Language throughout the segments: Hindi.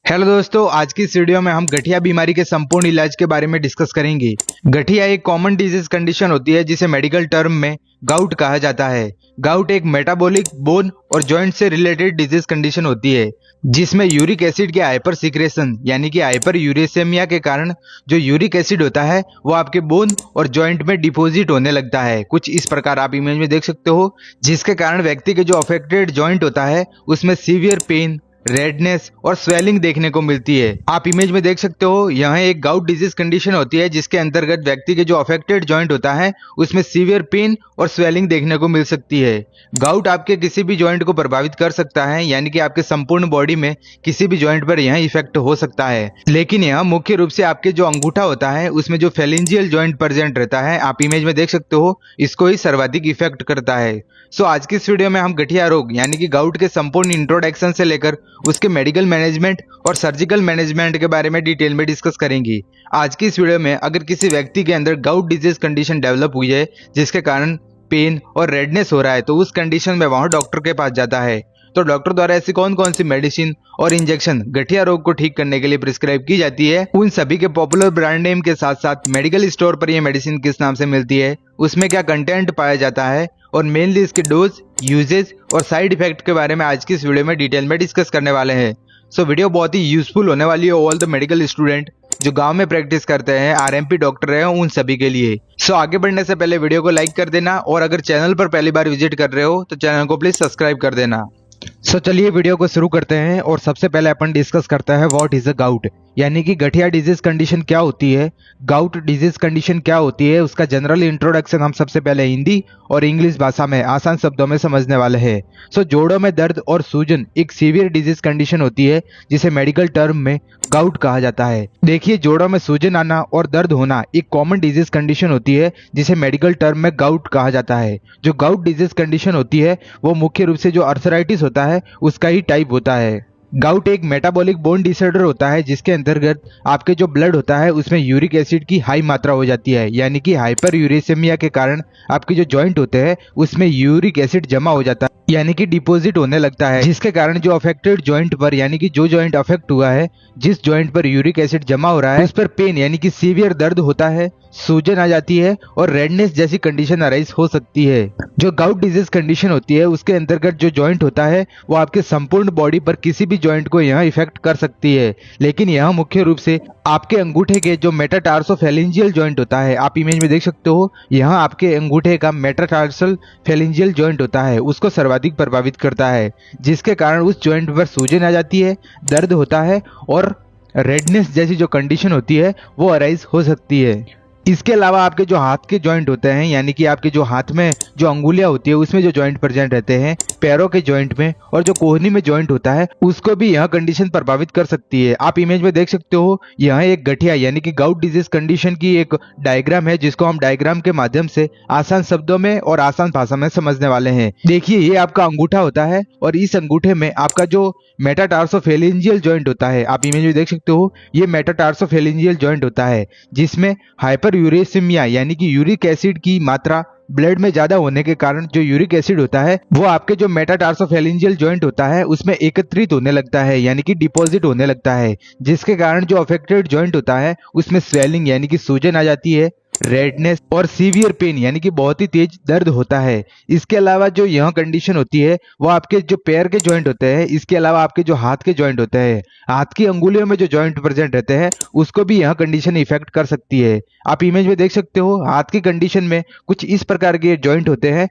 हेलो दोस्तों, आज की इस वीडियो में हम गठिया बीमारी के संपूर्ण इलाज के बारे में डिस्कस करेंगे। गठिया एक कॉमन डिजीज कंडीशन होती है जिसे मेडिकल टर्म में गाउट कहा जाता है। गाउट एक मेटाबॉलिक, बोन और जॉइंट से रिलेटेड डिजीज कंडीशन होती है जिसमें यूरिक एसिड के हाइपर सिक्रेशन यानी कि हाइपर यूरेसेमिया के कारण जो यूरिक एसिड होता है वो आपके बोन और जॉइंट में डिपॉजिट होने लगता है। कुछ इस प्रकार आप इमेज में देख सकते हो, जिसके कारण व्यक्ति के जो अफेक्टेड जॉइंट होता है उसमें सीवियर पेन, रेडनेस और स्वेलिंग देखने को मिलती है। आप इमेज में देख सकते हो, यह एक गाउट डिजीज कंडीशन होती है जिसके अंतर्गत व्यक्ति के जो अफेक्टेड जॉइंट होता है उसमें सीवियर पेन और स्वेलिंग देखने को मिल सकती है। गाउट आपके किसी भी जॉइंट को प्रभावित कर सकता है, यानी कि आपके संपूर्ण बॉडी में किसी भी जॉइंट पर यह इफेक्ट हो सकता है, लेकिन यह मुख्य रूप से आपके जो अंगूठा होता है उसमें जो फेलिंजियल जॉइंट प्रेजेंट रहता है, आप इमेज में देख सकते हो, इसको ही सर्वाधिक इफेक्ट करता है। सो आज की इस वीडियो में हम गठिया रोग यानी कि गाउट के संपूर्ण इंट्रोडक्शन से लेकर उसके मेडिकल मैनेजमेंट और सर्जिकल मैनेजमेंट के बारे में डिटेल में डिस्कस करेंगे। आज की इस वीडियो में अगर किसी व्यक्ति के अंदर गाउट डिजीज कंडीशन डेवलप हुई है जिसके कारण पेन और रेडनेस हो रहा है, तो उस कंडीशन में वह डॉक्टर के पास जाता है। तो डॉक्टर द्वारा ऐसी कौन कौन सी मेडिसिन और इंजेक्शन गठिया रोग को ठीक करने के लिए प्रिस्क्राइब की जाती है, उन सभी के पॉपुलर ब्रांड नेम के साथ साथ मेडिकल स्टोर पर यह मेडिसिन किस नाम से मिलती है, उसमें क्या कंटेंट पाया जाता है और मेनली इसके डोज, यूजेज और साइड इफेक्ट के बारे में आज की इस वीडियो में डिटेल में डिस्कस करने वाले हैं। सो वीडियो बहुत ही यूजफुल होने वाली है ऑल द मेडिकल स्टूडेंट जो गांव में प्रैक्टिस करते हैं, आरएमपी डॉक्टर है, उन सभी के लिए। सो आगे बढ़ने से पहले वीडियो को लाइक कर देना और अगर चैनल पर पहली बार विजिट कर रहे हो तो चैनल को प्लीज सब्सक्राइब कर देना। सो चलिए वीडियो को शुरू करते हैं और सबसे पहले अपन डिस्कस करते हैं व्हाट इज अ गाउट, यानी कि गठिया डिजीज कंडीशन क्या होती है, गाउट डिजीज कंडीशन क्या होती है, उसका जनरल इंट्रोडक्शन हम सबसे पहले हिंदी और इंग्लिश भाषा में आसान शब्दों में समझने वाले हैं। सो जोड़ों में दर्द और सूजन एक सीवियर डिजीज कंडीशन होती है जिसे मेडिकल टर्म में गाउट कहा जाता है। देखिए, जोड़ों में सूजन आना और दर्द होना एक कॉमन डिजीज कंडीशन होती है जिसे मेडिकल टर्म में गाउट कहा जाता है। जो गाउट डिजीज कंडीशन होती है वो मुख्य रूप से जो अर्थराइटिस होता है उसका ही टाइप होता है। गाउट एक मेटाबॉलिक बोन डिसऑर्डर होता है जिसके अंतर्गत आपके जो ब्लड होता है उसमें यूरिक एसिड की हाई मात्रा हो जाती है, यानी कि हाइपर यूरेसेमिया के कारण आपके जो जॉइंट होते हैं उसमें यूरिक एसिड जमा हो जाता है, यानी कि डिपॉजिट होने लगता है, जिसके कारण जो अफेक्टेड जॉइंट पर यानी कि जो जॉइंट अफेक्ट हुआ है, जिस जॉइंट पर यूरिक एसिड जमा हो रहा है उस पर पेन यानी कि सीवियर दर्द होता है, सूजन आ जाती है और रेडनेस जैसी कंडीशन अराइज हो सकती है। जो गाउट डिजीज कंडीशन होती है उसके अंतर्गत जो जॉइंट होता है वो आपके संपूर्ण बॉडी पर किसी भी जॉइंट को यह इफेक्ट कर सकती है, लेकिन यह मुख्य रूप से आपके अंगूठे के जो मेटाटार्सोफेलिंजियल जॉइंट होता है, आप इमेज में देख सकते हो, यह आपके अंगूठे का मेटाटार्सल फेलिंजियल जॉइंट होता है उसको सर्वाधिक प्रभावित करता है, जिसके कारण उस जॉइंट पर सूजन आ जाती है, दर्द होता है और रेडनेस जैसी जो कंडीशन होती है वो अराइज हो सकती है। इसके अलावा आपके जो हाथ के जॉइंट होते हैं, यानी कि आपके जो हाथ में जो अंगुलियां होती है उसमें जो जॉइंट प्रेजेंट रहते हैं, पैरों के जॉइंट में और जो कोहनी में जॉइंट होता है उसको भी यह कंडीशन प्रभावित कर सकती है। आप इमेज में देख सकते हो, यह एक गठिया यानी कि गाउट डिजीज कंडीशन की एक डायग्राम है जिसको हम डायग्राम के माध्यम से आसान शब्दों में और आसान भाषा में समझने वाले हैं। देखिए, ये आपका अंगूठा होता है और इस अंगूठे में आपका जो मेटाटार्सोफेलिंजियल जॉइंट होता है, आप इमेज में देख सकते हो, ये मेटाटार्सोफेलिंजियल जॉइंट होता है जिसमें हाइपर यूरेसेमिया यानी कि यूरिक एसिड की मात्रा ब्लड में ज्यादा होने के कारण जो यूरिक एसिड होता है वो आपके जो मेटाटार्सोफेलिंजियल जॉइंट होता है उसमें एकत्रित होने लगता है, यानी कि डिपॉजिट होने लगता है, जिसके कारण जो अफेक्टेड जॉइंट होता है उसमें स्वेलिंग यानी कि सूजन आ जाती है, रेडनेस और सीवियर पेन यानी कि बहुत ही तेज दर्द होता है। इसके अलावा जो यह कंडीशन होती है वो आपके जो पैर के जॉइंट होते हैं, इसके अलावा आपके जो हाथ के जॉइंट होते हैं, हाथ की अंगुलियों में जो जॉइंट प्रेजेंट रहते हैं उसको भी यह कंडीशन इफेक्ट कर सकती है। आप इमेज में देख सकते हो, हाथ की कंडीशन में कुछ इस प्रकार के जॉइंट होते हैं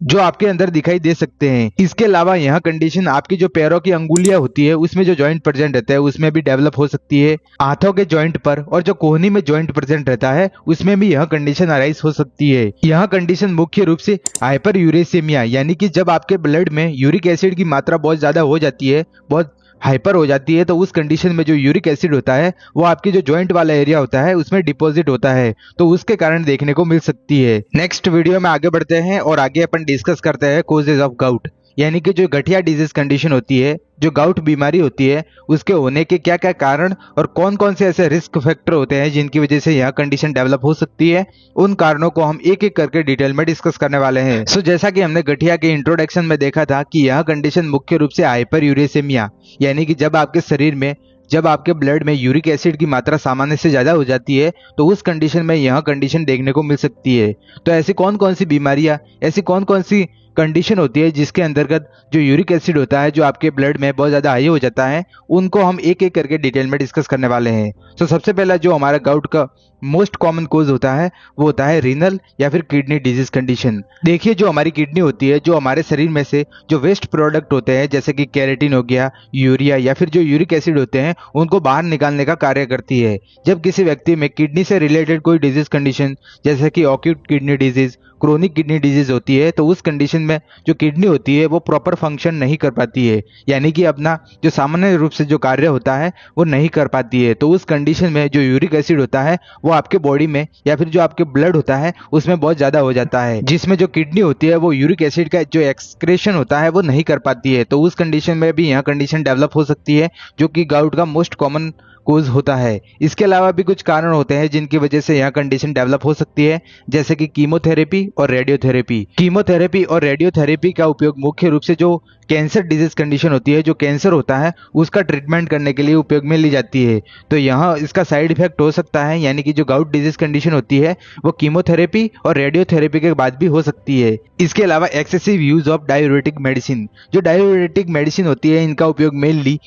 जो आपके अंदर दिखाई दे सकते हैं। इसके अलावा यह कंडीशन आपकी जो पैरों की अंगुलियां होती है उसमें जो जॉइंट प्रेजेंट रहता है उसमें भी डेवलप हो सकती है। हाथों के जॉइंट पर और जो कोहनी में जॉइंट प्रेजेंट रहता है उसमें भी यह कंडीशन अराइज हो सकती है। यह कंडीशन मुख्य रूप से हाइपर यूरेसेमिया यानी कि जब आपके ब्लड में यूरिक एसिड की मात्रा बहुत ज्यादा हो जाती है, बहुत हाइपर हो जाती है, तो उस कंडीशन में जो यूरिक एसिड होता है वो आपके जो जॉइंट वाला एरिया होता है उसमें डिपॉजिट होता है, तो उसके कारण देखने को मिल सकती है। नेक्स्ट वीडियो में आगे बढ़ते हैं और आगे अपन डिस्कस करते हैं कॉजेज ऑफ गाउट, यानी कि जो गठिया डिजीज कंडीशन होती है, जो गाउट बीमारी होती है, उसके होने के क्या क्या कारण और कौन कौन से ऐसे रिस्क फैक्टर होते हैं जिनकी वजह से यह कंडीशन डेवलप हो सकती है, उन कारणों को हम एक एक करके डिटेल में डिस्कस करने वाले हैं। सो जैसा कि हमने गठिया के इंट्रोडक्शन में देखा था कि यह कंडीशन मुख्य रूप से हाइपर यूरेसेमिया यानी कि जब आपके शरीर में जब आपके ब्लड में यूरिक एसिड की मात्रा सामान्य से ज़्यादा हो जाती है तो उस कंडीशन में यह कंडीशन देखने को मिल सकती है। तो ऐसी कौन कौन सी बीमारियां, ऐसी कौन कौन सी कंडीशन होती है जिसके अंतर्गत जो यूरिक एसिड होता है जो आपके ब्लड में बहुत ज़्यादा हाई हो जाता है, उनको हम एक एक करके डिटेल में डिस्कस करने वाले हैं। तो सबसे पहला जो हमारा गाउट का मोस्ट कॉमन कोज होता है वो होता है रीनल या फिर किडनी डिजीज कंडीशन। देखिए, जो हमारी किडनी होती है, जो हमारे शरीर में से जो वेस्ट प्रोडक्ट होते हैं जैसे कि कैरेटिन हो गया, यूरिया या फिर जो यूरिक एसिड होते हैं, उनको बाहर निकालने का कार्य करती है। जब किसी व्यक्ति में किडनी से रिलेटेड कोई डिजीज कंडीशन जैसे कि acute kidney disease, chronic kidney disease होती है, तो उस कंडीशन में जो किडनी होती है वो प्रॉपर फंक्शन नहीं कर पाती है, यानी कि अपना जो सामान्य रूप से जो कार्य होता है वो नहीं कर पाती है। तो उस कंडीशन में जो यूरिक एसिड होता है वो आपके बॉडी में या फिर जो आपके ब्लड होता है उसमें बहुत ज़्यादा हो जाता है, जिसमें जो किडनी होती है वो यूरिक एसिड का जो एक्सक्रेशन होता है वो नहीं कर पाती है। तो उस कंडीशन में भी यह कंडीशन डेवलप हो सकती है, जो कि गाउट का मोस्ट कॉमन कोज होता है। इसके अलावा भी कुछ कारण होते हैं जिनकी वजह से यह कंडीशन डेवलप हो सकती है, जैसे कि कीमोथेरेपी और रेडियोथेरेपी। कीमोथेरेपी और रेडियोथेरेपी का उपयोग मुख्य रूप से जो कैंसर डिजीज कंडीशन होती है, जो कैंसर होता है उसका ट्रीटमेंट करने के लिए उपयोग में ली जाती है। तो यहाँ इसका साइड इफेक्ट हो सकता है, यानी कि जो गाउट डिजीज कंडीशन होती है वो कीमोथेरेपी और रेडियोथेरेपी के बाद भी हो सकती है। इसके अलावा excessive use of diuretic medicine, जो डायूरेटिक मेडिसिन होती है इनका उपयोग मेनली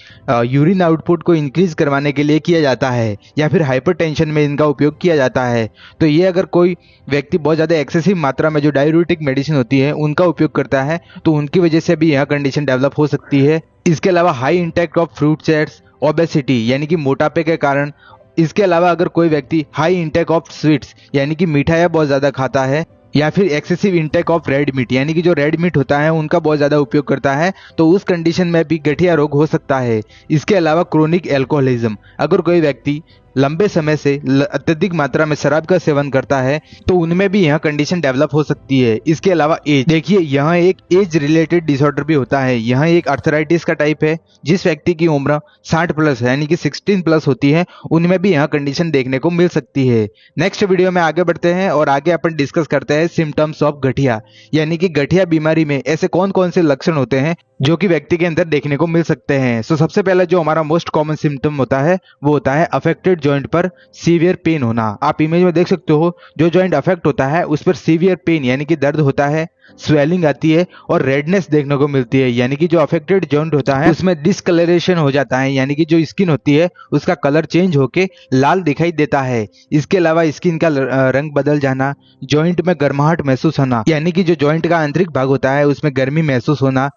यूरिन आउटपुट को इंक्रीज करवाने के लिए किया जाता है या फिर हाइपरटेंशन में इनका उपयोग किया जाता है। तो ये अगर कोई व्यक्ति बहुत ज़्यादा एक्सेसिव मात्रा में जो डायूरेटिक मेडिसिन होती है उनका उपयोग करता है तो उनकी वजह से भी यह कंडीशन डेवलप हो सकती है। इसके अलावा high intake of fruit chats, obesity यानी कि मोटापे के कारण। इसके अलावा अगर कोई व्यक्ति हाई इंटेक ऑफ स्वीट्स यानी कि मिठाइयाँ बहुत ज़्यादा खाता है, या फिर excessive intake of red meat यानी कि जो रेड मीट होता है उनका बहुत ज़्यादा उपयोग करता है, तो उस कंडीशन में भी गठिया रोग हो सकता है। इसके अलावा क्रोनिक एल्कोहलिज्म, अगर कोई व्यक्ति लंबे समय से अत्यधिक मात्रा में शराब का सेवन करता है तो उनमें भी यह कंडीशन डेवलप हो सकती है। इसके अलावा एज, देखिए यहाँ एक एज रिलेटेड डिसऑर्डर भी होता है। यहाँ एक आर्थराइटिस का टाइप है। जिस व्यक्ति की उम्र 60 प्लस यानी कि 16 प्लस होती है उनमें भी यह कंडीशन देखने को मिल सकती है। नेक्स्ट वीडियो में आगे बढ़ते हैं और आगे अपन डिस्कस करते हैं सिम्टम्स ऑफ गठिया, यानी कि गठिया बीमारी में ऐसे कौन कौन से लक्षण होते हैं जो कि व्यक्ति के अंदर देखने को मिल सकते हैं। सो सबसे पहला जो हमारा मोस्ट कॉमन सिम्टम होता है वो होता है अफेक्टेड जॉइंट पर सीवियर पेन होना। आप इमेज में देख सकते हो, जो जॉइंट अफेक्ट होता है उस पर सीवियर पेन यानी कि दर्द होता है, स्वेलिंग आती है और रेडनेस देखने को मिलती है, यानी कि जो अफेक्टेड जॉइंट होता है उसमें डिसकलरेशन हो जाता है, यानी कि जो स्किन होती है उसका कलर चेंज होके लाल दिखाई देता है। इसके अलावा स्किन का रंग बदल जाना, जॉइंट में गर्माहट महसूस होना, यानी कि जो जॉइंट का आंतरिक भाग होता है उसमें गर्मी महसूस होना,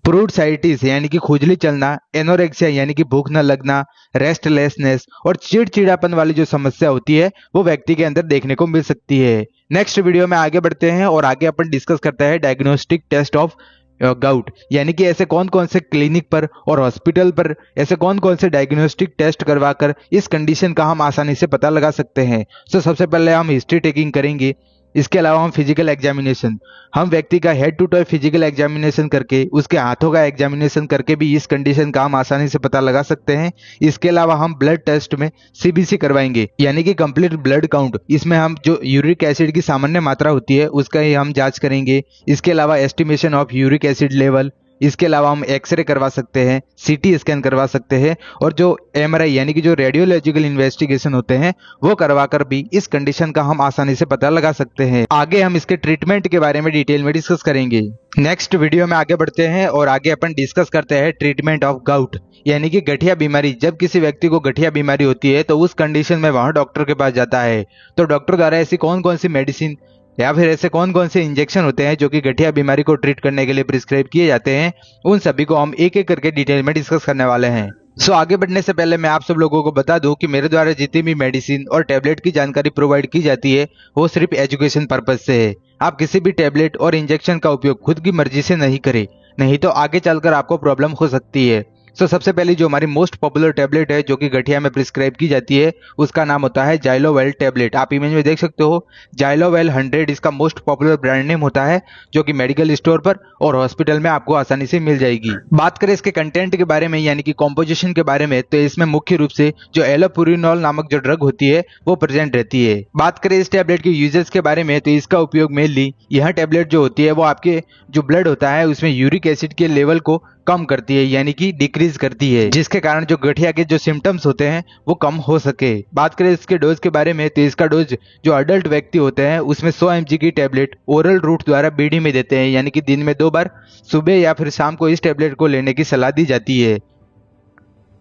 प्रूडसाइटिस यानी कि खुजली चलना, एनोरेक्सिया यानी कि भूख न लगना, रेस्टलेसनेस और चिड़चिड़ापन वाली जो समस्या होती है वो व्यक्ति के अंदर देखने को मिल सकती है। नेक्स्ट वीडियो में आगे बढ़ते हैं और आगे अपन डिस्कस करते हैं डायग्नोस्टिक टेस्ट ऑफ गाउट, यानी कि ऐसे कौन कौन से क्लिनिक पर और हॉस्पिटल पर ऐसे कौन कौन से डायग्नोस्टिक टेस्ट करवाकर इस कंडीशन का हम आसानी से पता लगा सकते हैं। तो सबसे पहले हम हिस्ट्री टेकिंग करेंगे। इसके अलावा हम फिजिकल एग्जामिनेशन, हम व्यक्ति का head to toe physical examination करके उसके हाथों का एग्जामिनेशन करके भी इस कंडीशन का हम आसानी से पता लगा सकते हैं। इसके अलावा हम ब्लड टेस्ट में सीबीसी करवाएंगे, यानी कि कंप्लीट ब्लड काउंट। इसमें हम जो यूरिक एसिड की सामान्य मात्रा होती है उसका ही हम जांच करेंगे। इसके अलावा estimation of uric acid level, इसके अलावा हम एक्सरे करवा सकते हैं, सीटी स्कैन करवा सकते हैं और जो एमआरआई यानी कि जो रेडियोलॉजिकल इन्वेस्टिगेशन होते हैं वो करवाकर भी इस कंडीशन का हम आसानी से पता लगा सकते हैं। आगे हम इसके ट्रीटमेंट के बारे में डिटेल में डिस्कस करेंगे। नेक्स्ट वीडियो में आगे बढ़ते हैं और आगे अपन डिस्कस करते हैं ट्रीटमेंट ऑफ गाउट, यानी कि गठिया बीमारी। जब किसी व्यक्ति को गठिया बीमारी होती है तो उस कंडीशन में वह डॉक्टर के पास जाता है, तो डॉक्टर द्वारा ऐसी कौन कौन सी मेडिसिन या फिर ऐसे कौन कौन से इंजेक्शन होते हैं जो कि गठिया बीमारी को ट्रीट करने के लिए प्रिस्क्राइब किए जाते हैं, उन सभी को हम एक एक करके डिटेल में डिस्कस करने वाले हैं। सो आगे बढ़ने से पहले मैं आप सब लोगों को बता दूं कि मेरे द्वारा जितनी भी मेडिसिन और टैबलेट की जानकारी प्रोवाइड की जाती है वो सिर्फ एजुकेशन पर्पज से है। आप किसी भी टैबलेट और इंजेक्शन का उपयोग खुद की मर्जी से नहीं करें, नहीं तो आगे चलकर आपको प्रॉब्लम हो सकती है। सो सबसे पहली जो हमारी मोस्ट पॉपुलर टैबलेट है जो कि गठिया में प्रिस्क्राइब की जाती है उसका नाम होता है जाइलोवेल टैबलेट। आप इमेज में देख सकते हो, जाइलोवेल 100 इसका मोस्ट पॉपुलर ब्रांड नेम होता है, जो कि मेडिकल स्टोर पर और हॉस्पिटल में आपको आसानी से मिल जाएगी। बात करें इसके कंटेंट के बारे में यानी कि कॉम्पोजिशन के बारे में, तो इसमें मुख्य रूप से जो एलोपुरिनॉल नामक जो ड्रग होती है वो प्रेजेंट रहती है। बात करें इस टैबलेट के यूजेस के बारे में, तो इसका उपयोग मेनली यह टैबलेट जो होती है वो आपके जो ब्लड होता है उसमें यूरिक एसिड के लेवल को कम करती है यानी कि डिक्रीज करती है, जिसके कारण जो गठिया के जो सिम्टम्स होते हैं वो कम हो सके। बात करें इसके डोज के बारे में तो इसका डोज जो अडल्ट व्यक्ति होते हैं उसमें 100 mg की टेबलेट ओरल रूट द्वारा बीडी में देते हैं, यानी कि दिन में 2 बार सुबह या फिर शाम को इस टेबलेट को लेने की सलाह दी जाती है।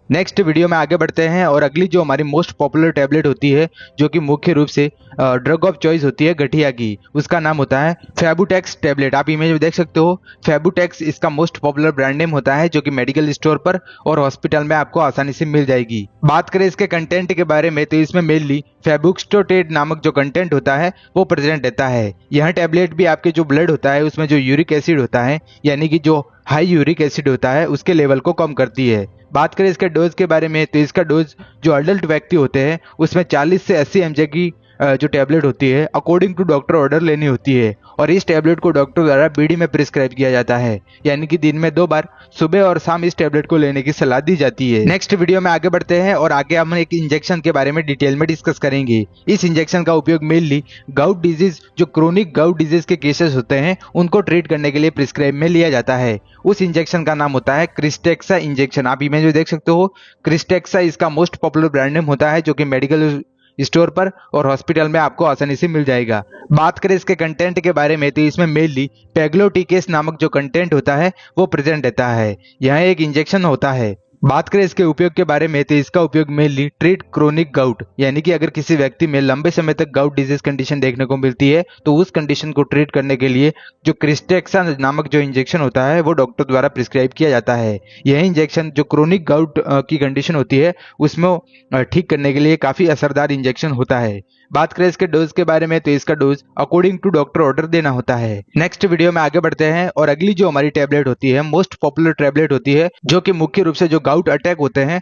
नेक्स्ट वीडियो में आगे बढ़ते हैं और अगली जो हमारी मोस्ट पॉपुलर टैबलेट होती है, जो कि मुख्य रूप से ड्रग ऑफ चॉइस होती है गठिया की, उसका नाम होता है फेबुटेक्स टैबलेट। आप इमेज में देख सकते हो, फेबुटेक्स इसका मोस्ट पॉपुलर ब्रांड नेम होता है, जो कि मेडिकल स्टोर पर और हॉस्पिटल में आपको आसानी से मिल जाएगी। बात करें इसके कंटेंट के बारे में तो इसमें मेनली फेबुक्सटोटेट नामक जो कंटेंट होता है वो प्रेजेंट रहता है। यह टैबलेट भी आपके जो ब्लड होता है उसमें जो यूरिक एसिड होता है, यानी कि जो हाई यूरिक एसिड होता है, उसके लेवल को कम करती है। बात करें इसके डोज के बारे में तो इसका डोज जो अडल्ट व्यक्ति होते हैं उसमें 40 से 80 mg की जो टैबलेट होती है अकॉर्डिंग टू डॉक्टर ऑर्डर लेनी होती है, और इस टैबलेट को डॉक्टर द्वारा बीडी में प्रिस्क्राइब किया जाता है, यानी कि दिन में 2 बार सुबह और शाम इस टैबलेट को लेने की सलाह दी जाती है। नेक्स्ट वीडियो में आगे बढ़ते हैं और आगे हम एक इंजेक्शन के बारे में डिटेल में डिस्कस करेंगे। इस इंजेक्शन का उपयोग मेनली गाउट डिजीज, जो क्रोनिक गाउट डिजीज के केसेस होते हैं उनको ट्रीट करने के लिए प्रिस्क्राइब में लिया जाता है। उस इंजेक्शन का नाम होता है क्रिस्टेक्सा इंजेक्शन। आप इमेज में देख सकते हो, क्रिस्टेक्सा इसका मोस्ट पॉपुलर ब्रांड नेम होता है, जो कि मेडिकल स्टोर पर और हॉस्पिटल में आपको आसानी से मिल जाएगा। बात करें इसके कंटेंट के बारे में तो इसमें मेनली पेग्लोटिकेस नामक जो कंटेंट होता है वो प्रेजेंट रहता है। यह एक इंजेक्शन होता है। बात करें इसके उपयोग के बारे में तो इसका उपयोग मेनली ट्रीट क्रोनिक गाउट, यानी कि अगर किसी व्यक्ति में लंबे समय तक गाउट डिजीज कंडीशन देखने को मिलती है तो उस कंडीशन को ट्रीट करने के लिए जो क्रिस्टेक्सा नामक जो इंजेक्शन होता है वो डॉक्टर द्वारा प्रिस्क्राइब किया जाता है। यह इंजेक्शन जो क्रोनिक गाउट की कंडीशन होती है उसमें ठीक करने के लिए काफी असरदार इंजेक्शन होता है। बात करें इसके डोज के बारे में तो इसका dose according to doctor order देना होता है। नेक्स्ट वीडियो में आगे बढ़ते हैं और अगली जो हमारी टैबलेट होती है, मोस्ट पॉपुलर टैबलेट होती है, जो कि मुख्य रूप से जो गाउट अटैक होते हैं,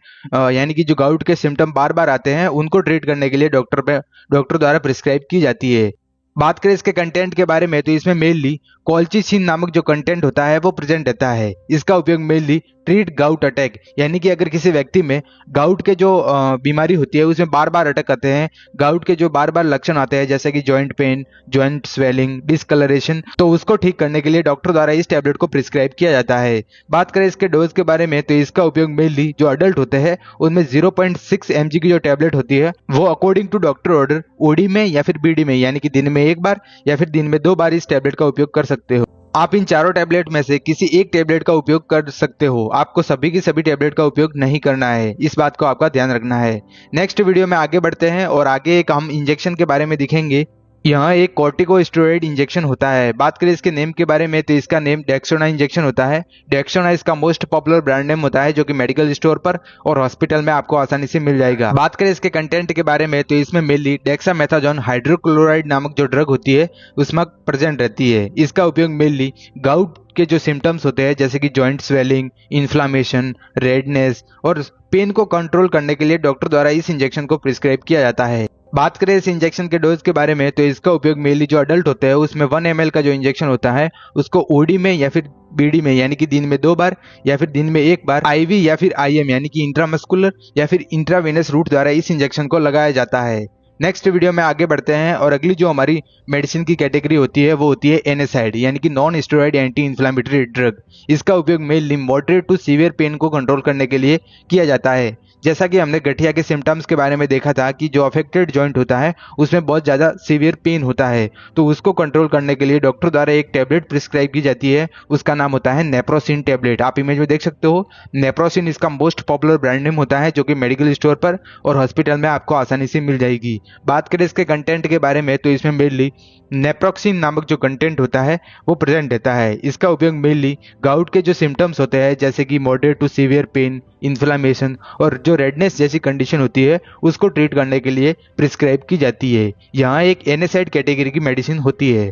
यानी कि जो गाउट के सिम्टम बार बार आते हैं उनको ट्रीट करने के लिए डॉक्टर द्वारा प्रिस्क्राइब की जाती है। बात करें इसके कंटेंट के बारे में तो इसमें मेनली कॉल्चिसिन नामक जो कंटेंट होता है वो प्रेजेंट रहता है। इसका उपयोग मेनली ट्रीट गाउट अटैक, यानी कि अगर किसी व्यक्ति में गाउट के जो बीमारी होती है उसमें बार बार अटैक आते हैं, गाउट के जो बार बार लक्षण आते हैं जैसे कि joint pain, joint swelling, discolouration, तो उसको ठीक करने के लिए डॉक्टर द्वारा इस टैबलेट को प्रिस्क्राइब किया जाता है। बात करें इसके डोज के बारे में तो इसका उपयोग मेनली जो अडल्ट होते हैं उनमें 0.6 mg की जो टैबलेट होती है वो according to doctor order OD में या फिर बीडी में, यानी कि दिन में 1 बार या फिर दिन में 2 बार इस टैबलेट का उपयोग कर सकते हो। आप इन चारों टैबलेट में से किसी एक टैबलेट का उपयोग कर सकते हो, आपको सभी की सभी टैबलेट का उपयोग नहीं करना है, इस बात को आपका ध्यान रखना है। नेक्स्ट वीडियो में आगे बढ़ते हैं और आगे एक हम इंजेक्शन के बारे में दिखेंगे। यहाँ एक कॉर्टिकोस्टेरॉइड इंजेक्शन होता है। बात करें इसके नेम के बारे में तो इसका नेम डेक्सोना इंजेक्शन होता है। डेक्सोना इसका मोस्ट पॉपुलर ब्रांड नेम होता है, जो कि मेडिकल स्टोर पर और हॉस्पिटल में आपको आसानी से मिल जाएगा। बात करें इसके कंटेंट के बारे में तो इसमें मेनली डेक्सामेथाजोन हाइड्रोक्लोराइड नामक जो ड्रग होती है उसमें प्रेजेंट रहती है। इसका उपयोग मेनली गाउट के जो सिम्टम्स होते हैं जैसे कि जॉइंट स्वेलिंग, इन्फ्लामेशन, रेडनेस और पेन को कंट्रोल करने के लिए डॉक्टर द्वारा इस इंजेक्शन को प्रिस्क्राइब किया जाता है। बात करें इस इंजेक्शन के डोज के बारे में तो इसका उपयोग मेनली जो अडल्ट होते हैं उसमें 1 ml का जो इंजेक्शन होता है उसको ओडी में या फिर बीडी में, यानी कि दिन में 2 बार या फिर दिन में 1 बार आईवी या फिर आईएम, यानी कि इंट्रामस्कुलर या फिर इंट्रावेनस रूट द्वारा इस इंजेक्शन को लगाया जाता है। नेक्स्ट वीडियो में आगे बढ़ते हैं और अगली जो हमारी मेडिसिन की कैटेगरी होती है वो होती है एनएसआईड, यानी कि non steroid anti inflammatory drug. इसका उपयोग mainly moderate to severe pain को कंट्रोल करने के लिए किया जाता है। जैसा कि हमने गठिया के सिम्टम्स के बारे में देखा था कि जो अफेक्टेड जॉइंट होता है उसमें बहुत ज़्यादा सीवियर पेन होता है, तो उसको कंट्रोल करने के लिए डॉक्टर द्वारा एक टैबलेट प्रिस्क्राइब की जाती है, उसका नाम होता है नेप्रोसिन टैबलेट। आप इमेज में देख सकते हो, नेप्रोसिन इसका मोस्ट पॉपुलर ब्रांड नेम होता है, जो कि मेडिकल स्टोर पर और हॉस्पिटल में आपको आसानी से मिल जाएगी। बात करें इसके कंटेंट के बारे में तो इसमें मेनली नेप्रोक्सिन नामक जो कंटेंट होता है वो प्रेजेंट रहता है। इसका उपयोग मेनली गाउट के जो सिम्टम्स होते हैं जैसे कि moderate to severe pain, inflammation और जो रेडनेस जैसी कंडीशन होती है उसको ट्रीट करने के लिए प्रिस्क्राइब की जाती है। यहाँ एक एनएसआईड कैटेगरी की मेडिसिन होती है।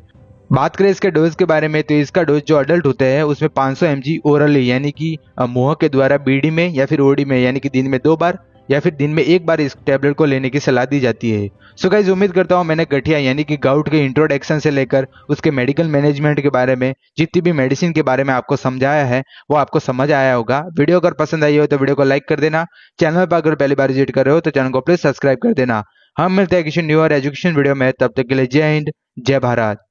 बात करें इसके डोज के बारे में तो इसका डोज जो अडल्ट होते हैं उसमें 500 mg ओरली, यानी कि मुंह के द्वारा बीडी में या फिर ओडी में, यानी कि दिन में 2 बार या फिर दिन में 1 बार इस टैबलेट को लेने की सलाह दी जाती है। सो गाइस, उम्मीद करता हूँ मैंने गठिया यानी कि गाउट के इंट्रोडक्शन से लेकर उसके मेडिकल मैनेजमेंट के बारे में, जितनी भी मेडिसिन के बारे में आपको समझाया है वो आपको समझ आया होगा। वीडियो अगर पसंद आई हो तो वीडियो को लाइक कर देना। चैनल पर अगर पहली बार विजिट कर रहे हो तो चैनल को प्लीज सब्सक्राइब कर देना। हम मिलते हैं किसी न्यू और एजुकेशन वीडियो में, तब तक के लिए जय हिंद, जय भारत।